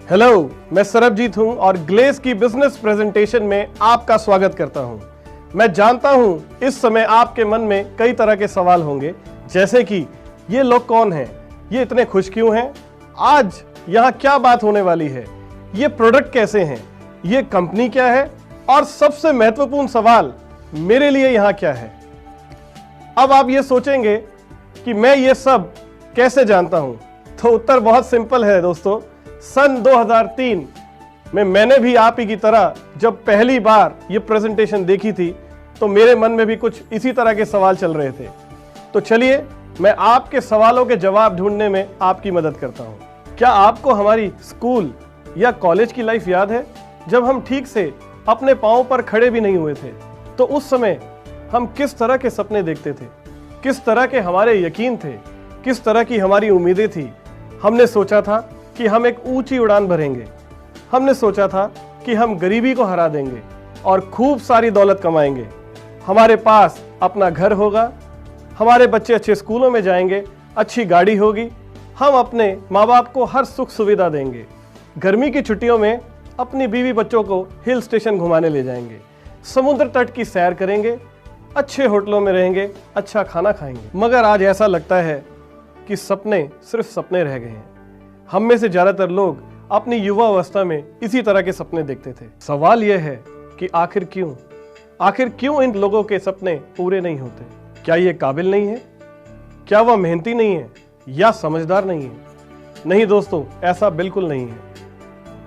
Hello, मैं सरबजीत हूं और ग्लेस की बिजनेस प्रेजेंटेशन में आपका स्वागत करता हूं। मैं जानता हूं इस समय आपके मन में कई तरह के सवाल होंगे, जैसे कि ये लोग कौन हैं, ये इतने खुश क्यों हैं, आज यहाँ क्या बात होने वाली है, ये प्रोडक्ट कैसे हैं, ये कंपनी क्या है और सबसे महत्वपूर्ण सवाल मेरे लिए यहाँ क्या है। अब आप ये सोचेंगे कि मैं ये सब कैसे जानता हूं, तो उत्तर बहुत सिंपल है दोस्तों। सन 2003 में मैंने भी आप ही की तरह जब पहली बार ये प्रेजेंटेशन देखी थी तो मेरे मन में भी कुछ इसी तरह के सवाल चल रहे थे। तो चलिए मैं आपके सवालों के जवाब ढूंढने में आपकी मदद करता हूं। क्या आपको हमारी स्कूल या कॉलेज की लाइफ याद है, जब हम ठीक से अपने पांव पर खड़े भी नहीं हुए थे? तो उस समय हम किस तरह के सपने देखते थे, किस तरह के हमारे यकीन थे, किस तरह की हमारी उम्मीदें थी। हमने सोचा था कि हम एक ऊंची उड़ान भरेंगे, हमने सोचा था कि हम गरीबी को हरा देंगे और खूब सारी दौलत कमाएंगे, हमारे पास अपना घर होगा, हमारे बच्चे अच्छे स्कूलों में जाएंगे, अच्छी गाड़ी होगी, हम अपने माँ बाप को हर सुख सुविधा देंगे, गर्मी की छुट्टियों में अपनी बीवी बच्चों को हिल स्टेशन घुमाने ले जाएंगे, समुद्र तट की सैर करेंगे, अच्छे होटलों में रहेंगे, अच्छा खाना खाएंगे। मगर आज ऐसा लगता है कि सपने सिर्फ सपने रह गए हैं। हम में से ज्यादातर लोग अपनी युवा अवस्था में इसी तरह के सपने देखते थे। सवाल यह है कि आखिर क्यों इन लोगों के सपने पूरे नहीं होते? क्या ये काबिल नहीं है? क्या वह मेहनती नहीं है या समझदार नहीं है? नहीं दोस्तों, ऐसा बिल्कुल नहीं है।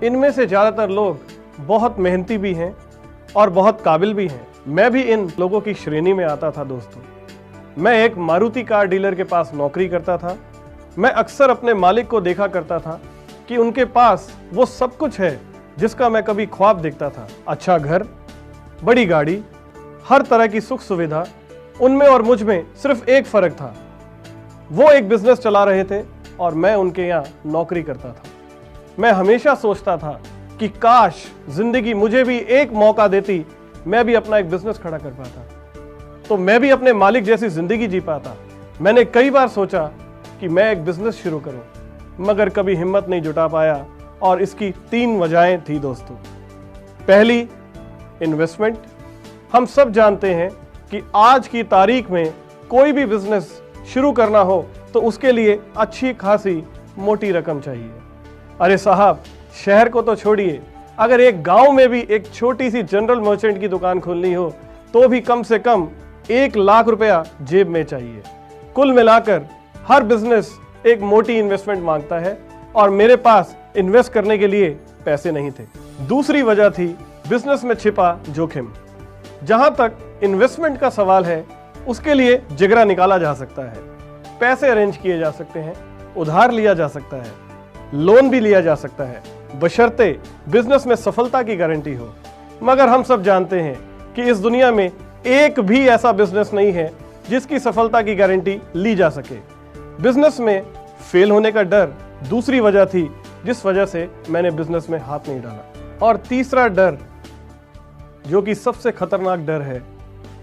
इनमें से ज्यादातर लोग बहुत मेहनती भी हैं और बहुत काबिल भी हैं। मैं भी इन लोगों की श्रेणी में आता था दोस्तों। मैं एक मारुति कार डीलर के पास नौकरी करता था। मैं अक्सर अपने मालिक को देखा करता था कि उनके पास वो सब कुछ है जिसका मैं कभी ख्वाब देखता था। अच्छा घर, बड़ी गाड़ी, हर तरह की सुख सुविधा। उनमें और मुझ में सिर्फ एक फर्क था, वो एक बिजनेस चला रहे थे और मैं उनके यहाँ नौकरी करता था। मैं हमेशा सोचता था कि काश जिंदगी मुझे भी एक मौका देती, मैं भी अपना एक बिजनेस खड़ा कर पाता, तो मैं भी अपने मालिक जैसी जिंदगी जी पाता। मैंने कई बार सोचा कि मैं एक बिजनेस शुरू करूं, मगर कभी हिम्मत नहीं जुटा पाया और इसकी 3 वजहें थी दोस्तों। पहली, इन्वेस्टमेंट। हम सब जानते हैं कि आज की तारीख में कोई भी बिजनेस शुरू करना हो तो उसके लिए अच्छी खासी मोटी रकम चाहिए। अरे साहब, शहर को तो छोड़िए, अगर एक गांव में भी एक छोटी सी जनरल मर्चेंट की दुकान खोलनी हो तो भी कम से कम 1 लाख रुपया जेब में चाहिए। कुल मिलाकर हर बिजनेस एक मोटी इन्वेस्टमेंट मांगता है और मेरे पास इन्वेस्ट करने के लिए पैसे नहीं थे। दूसरी वजह थी बिजनेस में छिपा जोखिम। जहां तक इन्वेस्टमेंट का सवाल है, उसके लिए जिगरा निकाला जा सकता है, पैसे अरेंज किए जा सकते हैं, उधार लिया जा सकता है, लोन भी लिया जा सकता है, बशर्ते बिजनेस में सफलता की गारंटी हो। मगर हम सब जानते हैं कि इस दुनिया में एक भी ऐसा बिजनेस नहीं है जिसकी सफलता की गारंटी ली जा सके। बिजनेस में फेल होने का डर दूसरी वजह थी जिस वजह से मैंने बिजनेस में हाथ नहीं डाला। और तीसरा डर, जो कि सबसे खतरनाक डर है,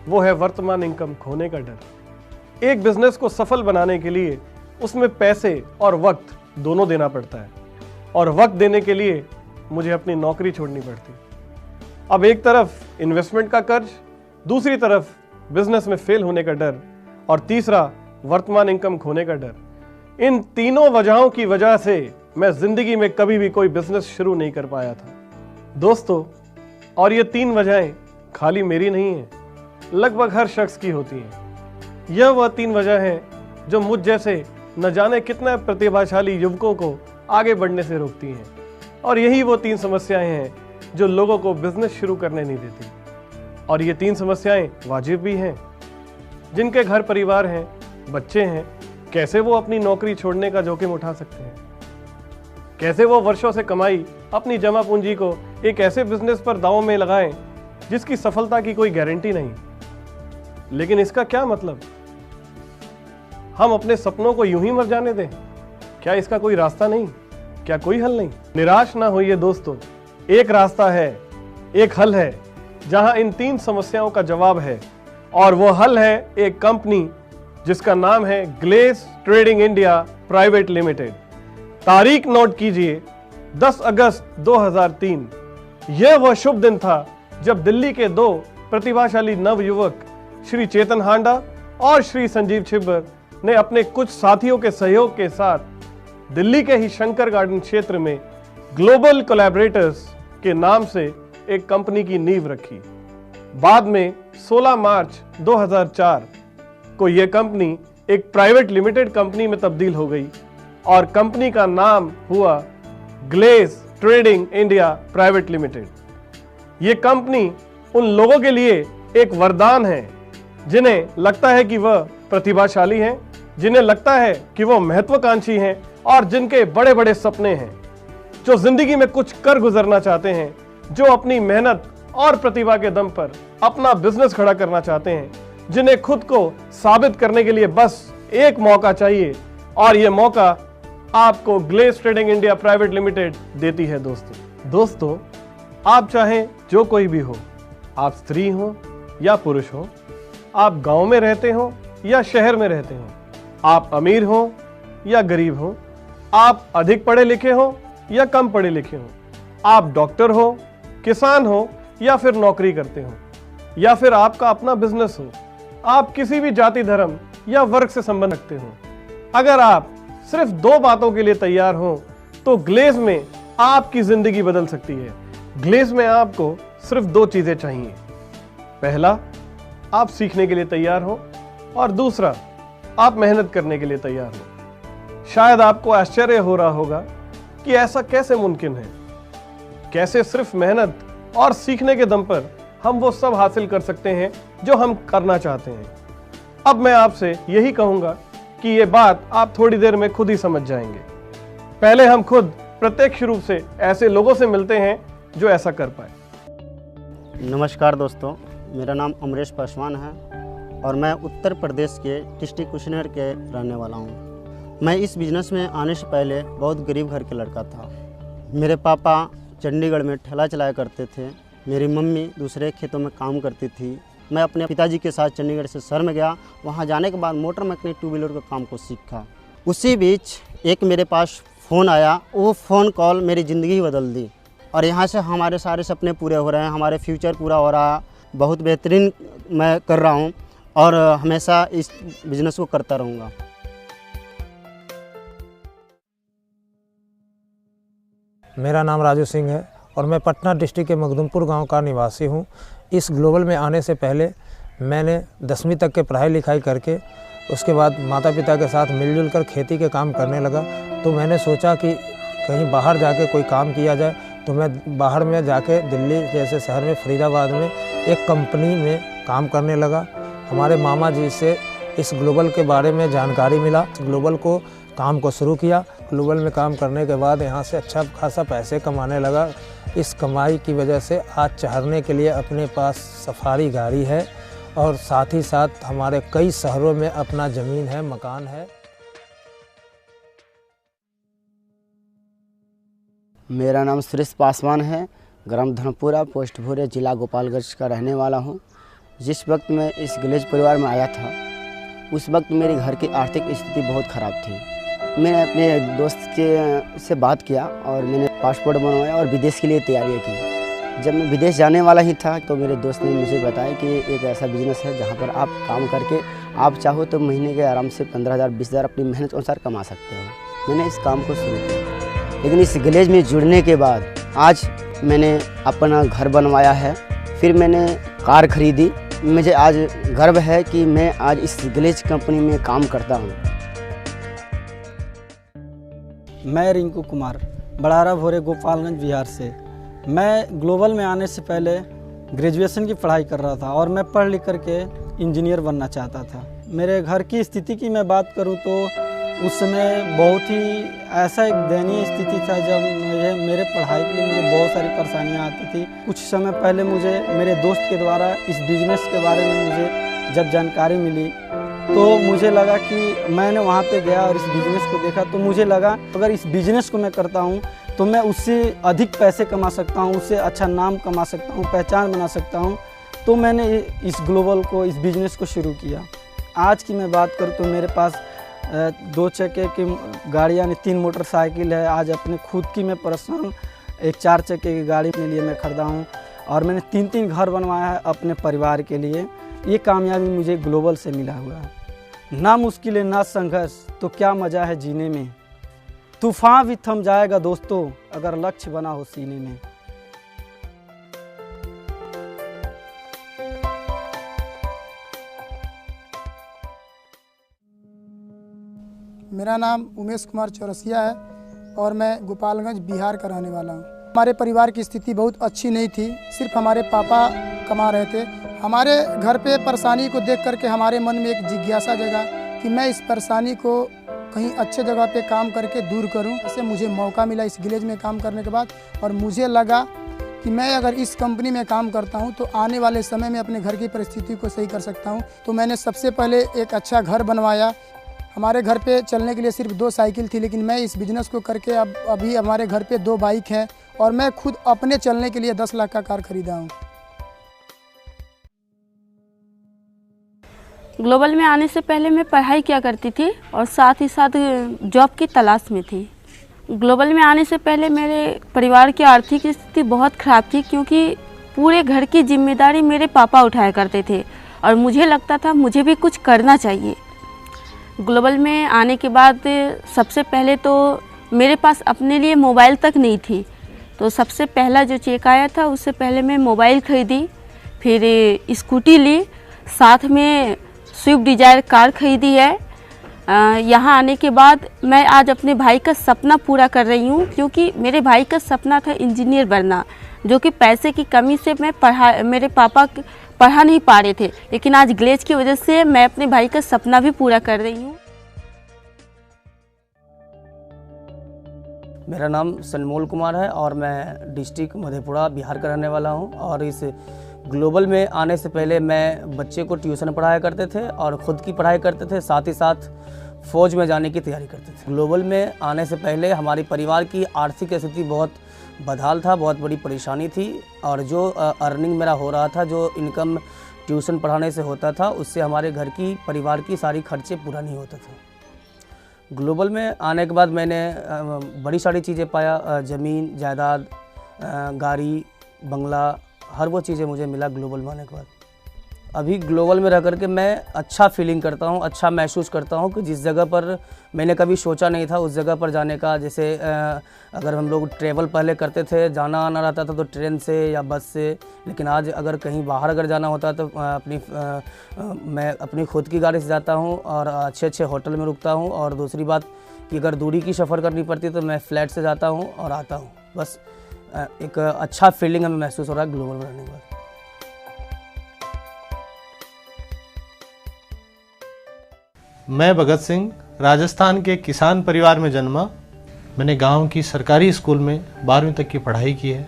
वो है वर्तमान इनकम खोने का डर। एक बिजनेस को सफल बनाने के लिए उसमें पैसे और वक्त दोनों देना पड़ता है, और वक्त देने के लिए मुझे अपनी नौकरी छोड़नी पड़ती। अब एक तरफ इन्वेस्टमेंट का कर्ज, दूसरी तरफ बिजनेस में फेल होने का डर, और तीसरा वर्तमान इनकम खोने का डर। इन तीनों वजहों की वजह से मैं जिंदगी में कभी भी कोई बिजनेस शुरू नहीं कर पाया था दोस्तों। और ये 3 वजहें खाली मेरी नहीं है, लगभग हर शख्स की होती हैं। यह वह 3 वजह हैं जो मुझ जैसे न जाने कितने प्रतिभाशाली युवकों को आगे बढ़ने से रोकती हैं। और यही वो 3 समस्याएं हैं जो लोगों को बिजनेस शुरू करने नहीं देती। और ये 3 समस्याएं वाजिब भी हैं। जिनके घर परिवार हैं, बच्चे हैं, कैसे वो अपनी नौकरी छोड़ने का जोखिम उठा सकते हैं? कैसे वो वर्षों से कमाई अपनी जमा पूंजी को एक ऐसे बिजनेस पर दांव में लगाएं जिसकी सफलता की कोई गारंटी नहीं? लेकिन इसका क्या मतलब? हम अपने सपनों को यूं ही मर जाने दें? क्या इसका कोई रास्ता नहीं? क्या कोई हल नहीं? निराश ना होइए दोस्तों, एक रास्ता है, एक हल है जहां इन 3 समस्याओं का जवाब है, और वो हल है एक कंपनी जिसका नाम है glace trading India Private limited. तारीख नोट कीजिए 10 अगस्त 2003 यह वह शुभ दिन था जब दिल्ली के दो प्रतिभाशाली नवयुवक श्री चेतन हांडा और श्री संजीव छिब्बर ने अपने कुछ साथियों के सहयोग के साथ दिल्ली के ही शंकर गार्डन क्षेत्र में ग्लोबल कोलैबोरेटर्स के नाम से एक कंपनी की नींव रखी। बाद में 16 मार्च 2004 को यह कंपनी एक प्राइवेट लिमिटेड कंपनी में तब्दील हो गई और कंपनी का नाम हुआ Glaze Trading India Private Limited. यह कंपनी उन लोगों के लिए एक वरदान है जिन्हें लगता है कि वह प्रतिभाशाली हैं, जिन्हें लगता है कि वह महत्वाकांक्षी हैं और जिनके बड़े बड़े सपने हैं, जो जिंदगी में कुछ कर गुजरना चाहते हैं, जो अपनी मेहनत और प्रतिभा के दम पर अपना बिजनेस खड़ा करना चाहते हैं, जिन्हें खुद को साबित करने के लिए बस एक मौका चाहिए और यह मौका आपको Glaze Trading India Private Limited देती है। दोस्तों, आप चाहें जो कोई भी हो, आप स्त्री हो या पुरुष हो, आप गांव में रहते हो या शहर में रहते हो, आप अमीर हो या गरीब हो, आप अधिक पढ़े लिखे हो या कम पढ़े लिखे हो, आप डॉक्टर हो, किसान हो या फिर नौकरी करते हो, या फिर आपका अपना बिजनेस हो, आप किसी भी जाति धर्म या वर्ग से संबंध रखते हो, अगर आप सिर्फ 2 बातों के लिए तैयार हो तो ग्लेज में आपकी जिंदगी बदल सकती है। ग्लेज में आपको सिर्फ 2 चीजें चाहिए। पहला, आप सीखने के लिए तैयार हो और दूसरा, आप मेहनत करने के लिए तैयार हो। शायद आपको आश्चर्य हो रहा होगा कि ऐसा कैसे मुमकिन है, कैसे सिर्फ मेहनत और सीखने के दम पर हम वो सब हासिल कर सकते हैं जो हम करना चाहते हैं। अब मैं आपसे यही कहूंगा कि ये बात आप थोड़ी देर में खुद ही समझ जाएंगे। पहले हम खुद प्रत्यक्ष रूप से ऐसे लोगों से मिलते हैं जो ऐसा कर पाए। नमस्कार दोस्तों, मेरा नाम अमरेश पासवान है और मैं उत्तर प्रदेश के डिस्ट्रिक्ट कुशीनगर के रहने वाला हूँ। मैं इस बिज़नेस में आने से पहले बहुत गरीब घर के लड़का था। मेरे पापा चंडीगढ़ में ठेला चलाया करते थे, मेरी मम्मी दूसरे खेतों में काम करती थी। मैं अपने पिताजी के साथ चंडीगढ़ से शहर में गया। वहाँ जाने के बाद मोटर मैकेनिक 2 व्हीलर का काम को सीखा। उसी बीच एक मेरे पास फ़ोन आया, वो फ़ोन कॉल मेरी ज़िंदगी बदल दी और यहाँ से हमारे सारे सपने पूरे हो रहे हैं, हमारे फ्यूचर पूरा हो रहा है। बहुत बेहतरीन मैं कर रहा हूँ और हमेशा इस बिज़नेस को करता रहूँगा। मेरा नाम राजू सिंह है और मैं पटना डिस्ट्रिक्ट के मखदुमपुर गांव का निवासी हूं। इस ग्लोबल में आने से पहले मैंने 10वीं तक के पढ़ाई लिखाई करके उसके बाद माता पिता के साथ मिलजुल कर खेती के काम करने लगा। तो मैंने सोचा कि कहीं बाहर जाके कोई काम किया जाए, तो मैं बाहर में जाके दिल्ली जैसे शहर में फरीदाबाद में एक कंपनी में काम करने लगा। हमारे मामा जी से इस ग्लोबल के बारे में जानकारी मिला, ग्लोबल को काम को शुरू किया। ग्लोबल में काम करने के बाद यहाँ से अच्छा खासा पैसे कमाने लगा। इस कमाई की वजह से आज चढ़ने के लिए अपने पास सफारी गाड़ी है और साथ ही साथ हमारे कई शहरों में अपना ज़मीन है, मकान है। मेरा नाम सुरेश पासवान है, ग्राम धनपुरा, पोस्ट भूरे, जिला गोपालगंज का रहने वाला हूँ। जिस वक्त मैं इस ग्लेज परिवार में आया था उस वक्त मेरे घर की आर्थिक स्थिति बहुत ख़राब थी। मैंने अपने दोस्त से बात किया और मैंने पासपोर्ट बनवाया और विदेश के लिए तैयारियां की। जब मैं विदेश जाने वाला ही था तो मेरे दोस्त ने मुझे बताया कि एक ऐसा बिजनेस है जहां पर आप काम करके आप चाहो तो महीने के आराम से 15,000 20,000 अपनी मेहनत अनुसार कमा सकते हो। मैंने इस काम को शुरू किया, लेकिन इस ग्लेज में जुड़ने के बाद आज मैंने अपना घर बनवाया है, फिर मैंने कार खरीदी। मुझे आज गर्व है कि मैं आज इस ग्लेज कंपनी में काम करता हूँ। मैं रिंकू कुमार, बड़ारा भोरे, गोपालगंज, बिहार से। मैं ग्लोबल में आने से पहले ग्रेजुएशन की पढ़ाई कर रहा था और मैं पढ़ लिख करके इंजीनियर बनना चाहता था। मेरे घर की स्थिति की मैं बात करूं तो उस समय बहुत ही ऐसा एक दयनीय स्थिति था जब मेरे पढ़ाई के लिए मुझे बहुत सारी परेशानियां आती थी। कुछ समय पहले मुझे मेरे दोस्त के द्वारा इस बिज़नेस के बारे में मुझे जब जानकारी मिली तो मुझे लगा कि मैंने वहाँ पे गया और इस बिज़नेस को देखा तो मुझे लगा अगर इस बिज़नेस को मैं करता हूँ तो मैं उससे अधिक पैसे कमा सकता हूँ, उससे अच्छा नाम कमा सकता हूँ, पहचान बना सकता हूँ। तो मैंने इस ग्लोबल को, इस बिज़नेस को शुरू किया। आज की मैं बात करूँ तो मेरे पास 2 चक्के की गाड़ी यानी 3 मोटरसाइकिल है। आज अपने खुद की मैं पर्सनल एक 4 चक्के की गाड़ी के लिए मैं खरीदा हूँ और मैंने 3-3 घर बनवाया है अपने परिवार के लिए। ये कामयाबी मुझे ग्लोबल से मिला हुआ है। ना मुश्किलें ना संघर्ष तो क्या मज़ा है जीने में, तूफान भी थम जाएगा दोस्तों अगर लक्ष्य बना हो सीने में। मेरा नाम उमेश कुमार चौरसिया है और मैं गोपालगंज बिहार का रहने वाला हूँ। हमारे परिवार की स्थिति बहुत अच्छी नहीं थी, सिर्फ हमारे पापा कमा रहे थे। हमारे घर पे परेशानी को देख करके हमारे मन में एक जिज्ञासा जगा कि मैं इस परेशानी को कहीं अच्छे जगह पे काम करके दूर करूं। ऐसे मुझे मौका मिला इस ग्लेज में काम करने के बाद और मुझे लगा कि मैं अगर इस कंपनी में काम करता हूं तो आने वाले समय में अपने घर की परिस्थिति को सही कर सकता हूं। तो मैंने सबसे पहले एक अच्छा घर बनवाया। हमारे घर पे चलने के लिए सिर्फ 2 साइकिल थी, लेकिन मैं इस बिज़नेस को करके अभी हमारे घर पे 2 बाइक हैं और मैं खुद अपने चलने के लिए 10 लाख का कार खरीदा हूँ। ग्लोबल में आने से पहले मैं पढ़ाई किया करती थी और साथ ही साथ जॉब की तलाश में थी। ग्लोबल में आने से पहले मेरे परिवार की आर्थिक स्थिति बहुत ख़राब थी, क्योंकि पूरे घर की जिम्मेदारी मेरे पापा उठाया करते थे और मुझे लगता था मुझे भी कुछ करना चाहिए। ग्लोबल में आने के बाद सबसे पहले तो मेरे पास अपने लिए मोबाइल तक नहीं थी, तो सबसे पहला जो चेक आया था उससे पहले मैं मोबाइल ख़रीदी, फिर स्कूटी ली, साथ में स्विफ्ट डिज़ायर कार खरीदी है। यहाँ आने के बाद मैं आज अपने भाई का सपना पूरा कर रही हूँ, क्योंकि मेरे भाई का सपना था इंजीनियर बनना, जो कि पैसे की कमी से मेरे पापा पढ़ा नहीं पा रहे थे, लेकिन आज ग्लेज की वजह से मैं अपने भाई का सपना भी पूरा कर रही हूँ। मेरा नाम सनमोल कुमार है और मैं डिस्ट्रिक्ट मधेपुरा बिहार का रहने वाला हूँ। और इस ग्लोबल में आने से पहले मैं बच्चे को ट्यूशन पढ़ाया करते थे और ख़ुद की पढ़ाई करते थे, साथ ही साथ फ़ौज में जाने की तैयारी करते थे। ग्लोबल में आने से पहले हमारे परिवार की आर्थिक स्थिति बहुत बदहाल था, बहुत बड़ी परेशानी थी और जो अर्निंग मेरा हो रहा था, जो इनकम ट्यूशन पढ़ाने से होता था, उससे हमारे घर की परिवार की सारी खर्चे पूरा नहीं होता था। ग्लोबल में आने के बाद मैंने बड़ी सारी चीज़ें पाया, ज़मीन जायदाद, गाड़ी, बंगला, हर वो चीज़ें मुझे मिला ग्लोबल में आने के बाद। अभी ग्लोबल में रह करके मैं अच्छा फीलिंग करता हूँ, अच्छा महसूस करता हूँ कि जिस जगह पर मैंने कभी सोचा नहीं था उस जगह पर जाने का। जैसे अगर हम लोग ट्रैवल पहले करते थे, जाना आना रहता था तो ट्रेन से या बस से, लेकिन आज अगर कहीं बाहर अगर जाना होता तो मैं अपनी खुद की गाड़ी से जाता हूँ और अच्छे होटल में रुकता हूँ। और दूसरी बात कि अगर दूरी की सफ़र करनी पड़ती है तो मैं फ़्लाइट से जाता हूँ और आता हूँ। बस एक अच्छा फीलिंग हमें महसूस हो रहा है ग्लोबल में रहने के बाद। मैं भगत सिंह राजस्थान के किसान परिवार में जन्मा। मैंने गांव की सरकारी स्कूल में 12वीं तक की पढ़ाई की है।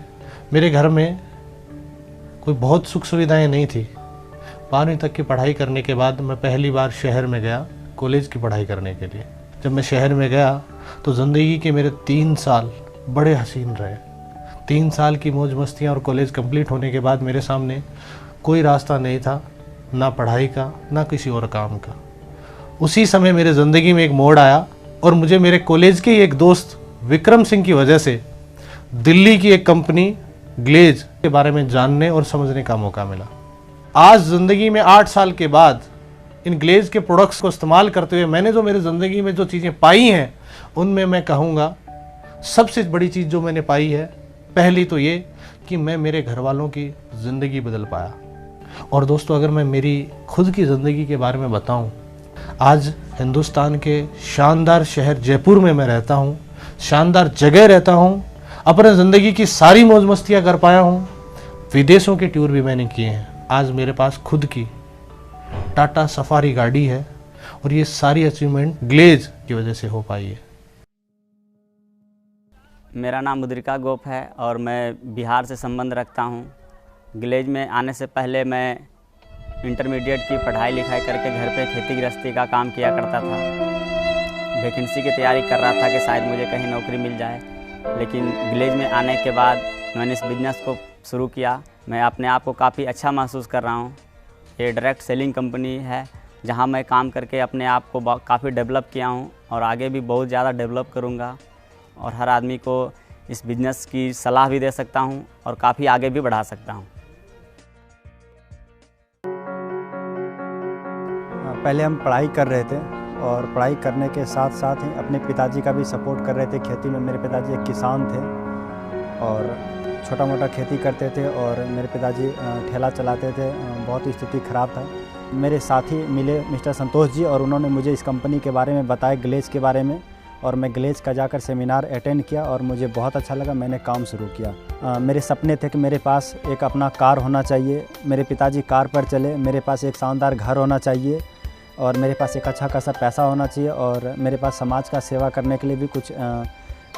मेरे घर में कोई बहुत सुख सुविधाएं नहीं थी। 12वीं तक की पढ़ाई करने के बाद मैं पहली बार शहर में गया कॉलेज की पढ़ाई करने के लिए। जब मैं शहर में गया तो ज़िंदगी के मेरे 3 साल बड़े हसीन रहे। 3 साल की मौज मस्तियाँ और कॉलेज कंप्लीट होने के बाद मेरे सामने कोई रास्ता नहीं था, ना पढ़ाई का ना किसी और काम का। उसी समय मेरे ज़िंदगी में एक मोड़ आया और मुझे मेरे कॉलेज के एक दोस्त विक्रम सिंह की वजह से दिल्ली की एक कंपनी ग्लेज के बारे में जानने और समझने का मौका मिला। आज ज़िंदगी में 8 साल के बाद इन ग्लेज के प्रोडक्ट्स को इस्तेमाल करते हुए मैंने जो मेरी ज़िंदगी में जो चीज़ें पाई हैं, उनमें मैं कहूँगा सबसे बड़ी चीज़ जो मैंने पाई है, पहली तो ये कि मैं मेरे घर वालों की ज़िंदगी बदल पाया। और दोस्तों, अगर मैं मेरी खुद की ज़िंदगी के बारे में बताऊं, आज हिंदुस्तान के शानदार शहर जयपुर में मैं रहता हूं, शानदार जगह रहता हूं, अपने ज़िंदगी की सारी मौज मस्तियाँ कर पाया हूं, विदेशों के टूर भी मैंने किए हैं। आज मेरे पास खुद की टाटा सफारी गाड़ी है और ये सारी अचीवमेंट ग्लेज की वजह से हो पाई है। मेरा नाम मुद्रिका गोप है और मैं बिहार से संबंध रखता हूँ। ग्लेज में आने से पहले मैं इंटरमीडिएट की पढ़ाई लिखाई करके घर पे खेती गृहस्थी का काम किया करता था। वैकेंसी की तैयारी कर रहा था कि शायद मुझे कहीं नौकरी मिल जाए, लेकिन ग्लेज में आने के बाद मैंने इस बिज़नेस को शुरू किया। मैं अपने आप को काफ़ी अच्छा महसूस कर रहा हूँ। ये डायरेक्ट सेलिंग कंपनी है जहाँ मैं काम करके अपने आप को काफ़ी डेवलप किया हूँ और आगे भी बहुत ज़्यादा डेवलप करूँगा और हर आदमी को इस बिज़नेस की सलाह भी दे सकता हूँ और काफ़ी आगे भी बढ़ा सकता हूँ। पहले हम पढ़ाई कर रहे थे और पढ़ाई करने के साथ साथ ही अपने पिताजी का भी सपोर्ट कर रहे थे खेती में। मेरे पिताजी एक किसान थे और छोटा मोटा खेती करते थे और मेरे पिताजी ठेला चलाते थे। बहुत स्थिति ख़राब था। मेरे साथी मिले मिस्टर संतोष जी और उन्होंने मुझे इस कंपनी के बारे में बताया, ग्लेज के बारे में, और मैं ग्लेज का जाकर सेमिनार अटेंड किया और मुझे बहुत अच्छा लगा। मैंने काम शुरू किया। मेरे सपने थे कि मेरे पास एक अपना कार होना चाहिए। मेरे पिताजी कार पर चले। मेरे पास एक शानदार घर होना चाहिए और मेरे पास एक अच्छा खासा पैसा होना चाहिए और मेरे पास समाज का सेवा करने के लिए भी कुछ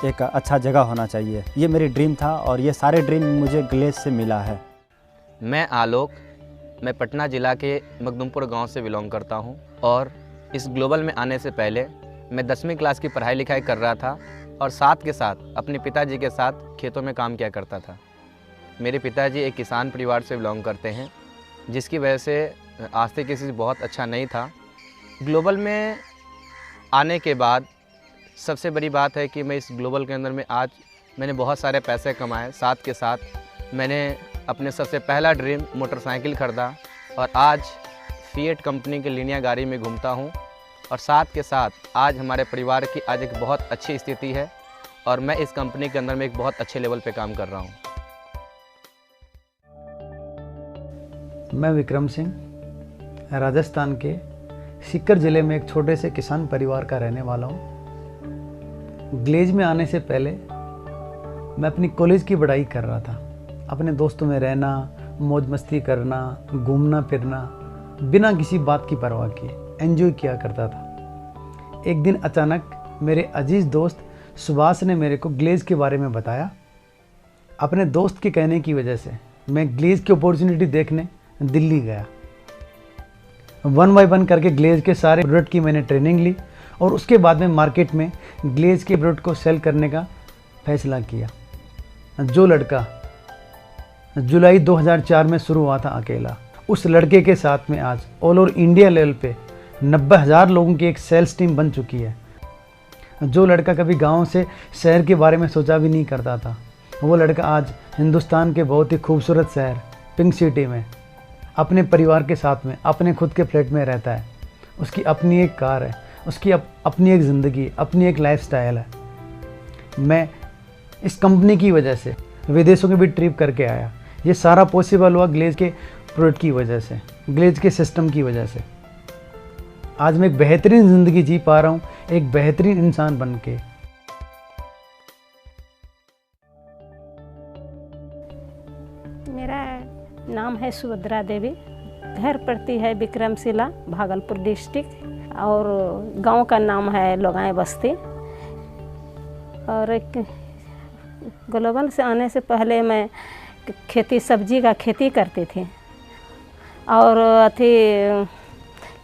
एक अच्छा जगह होना चाहिए। ये मेरी ड्रीम था और ये सारे ड्रीम मुझे ग्लेज से मिला है। मैं आलोक, मैं पटना ज़िला के मखदुमपुर गांव से बिलोंग करता हूं और इस ग्लोबल में आने से पहले मैं 10वीं क्लास की पढ़ाई लिखाई कर रहा था और साथ के साथ अपने पिताजी के साथ खेतों में काम किया करता था। मेरे पिताजी एक किसान परिवार से बिलोंग करते हैं, जिसकी वजह से आर्थिक स्थिति बहुत अच्छा नहीं था। ग्लोबल में आने के बाद सबसे बड़ी बात है कि मैं इस ग्लोबल के अंदर में आज मैंने बहुत सारे पैसे कमाए। साथ के साथ मैंने अपने सबसे पहला ड्रीम मोटरसाइकिल ख़रीदा और आज फिएट कंपनी की लिनिया गाड़ी में घूमता हूँ और साथ के साथ आज हमारे परिवार की आज एक बहुत अच्छी स्थिति है और मैं इस कंपनी के अंदर में एक बहुत अच्छे लेवल पे काम कर रहा हूँ। मैं विक्रम सिंह, राजस्थान के सीकर ज़िले में एक छोटे से किसान परिवार का रहने वाला हूँ। ग्लेज में आने से पहले मैं अपनी कॉलेज की पढ़ाई कर रहा था। अपने दोस्तों में रहना, मौज मस्ती करना, घूमना फिरना, बिना किसी बात की परवाह किए एंजॉय किया करता था। एक दिन अचानक मेरे अजीज़ दोस्त सुभाष ने मेरे को ग्लेज के बारे में बताया। अपने दोस्त के कहने की वजह से मैं ग्लेज की अपॉर्चुनिटी देखने दिल्ली गया। 1 बाय 1 करके ग्लेज के सारे प्रोडक्ट की मैंने ट्रेनिंग ली और उसके बाद में मार्केट में ग्लेज के प्रोडक्ट को सेल करने का फैसला किया। जो लड़का जुलाई 2004 में शुरू हुआ था अकेला, उस लड़के के साथ में आज ऑल ओवर इंडिया लेवल पे 90,000 लोगों की एक सेल्स टीम बन चुकी है। जो लड़का कभी गांव से शहर के बारे में सोचा भी नहीं करता था, वो लड़का आज हिंदुस्तान के बहुत ही खूबसूरत शहर पिंक सिटी में अपने परिवार के साथ में अपने खुद के फ्लैट में रहता है। उसकी अपनी एक कार है, उसकी अपनी एक ज़िंदगी, अपनी एक लाइफस्टाइल है। मैं इस कंपनी की वजह से विदेशों की भी ट्रिप करके आया। ये सारा पॉसिबल हुआ ग्लेज के प्रोडक्ट की वजह से, ग्लेज के सिस्टम की वजह से। आज मैं एक बेहतरीन ज़िंदगी जी पा रहा हूँ, एक बेहतरीन इंसान बन के। मेरा नाम है सुभद्रा देवी, घर पड़ती है विक्रमशिला, भागलपुर डिस्ट्रिक्ट, और गांव का नाम है लोगाई बस्ती। और एक ग्लोबल से आने से पहले मैं खेती सब्जी का खेती करती थी और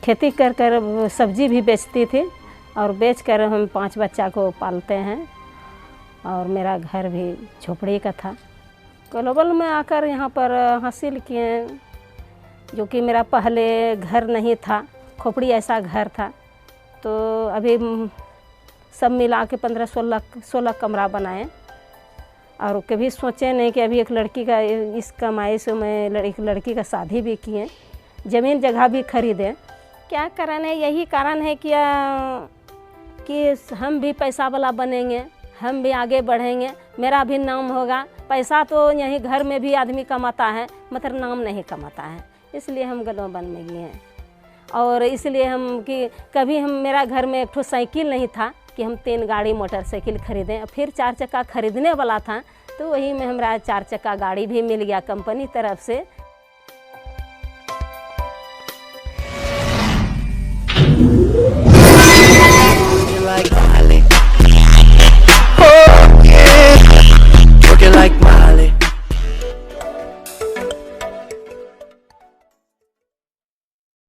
खेती कर कर सब्जी भी बेचती थी और बेचकर हम 5 बच्चा को पालते हैं और मेरा घर भी झोपड़ी का था। ग्लोबल में आकर यहाँ पर हासिल किए, जो कि मेरा पहले घर नहीं था, खोपड़ी ऐसा घर था। तो अभी सब मिला के 15-16 कमरा बनाए और कभी सोचे नहीं कि अभी एक लड़की का इस कमाई से मैं एक लड़की का शादी भी किए, ज़मीन जगह भी खरीदे। क्या कारण है? यही कारण है कि हम भी पैसा वाला बनेंगे, हम भी आगे बढ़ेंगे, मेरा भी नाम होगा। पैसा तो यहीं घर में भी आदमी कमाता है, मगर नाम नहीं कमाता है। इसलिए हम ग्लोबल में गए हैं। और इसलिए हम कि कभी मेरा घर में एक ठो साइकिल नहीं था कि हम 3 गाड़ी मोटरसाइकिल खरीदें, फिर 4 चक्का खरीदने वाला था, तो वही में हमारा 4 चक्का गाड़ी भी मिल गया कंपनी तरफ से।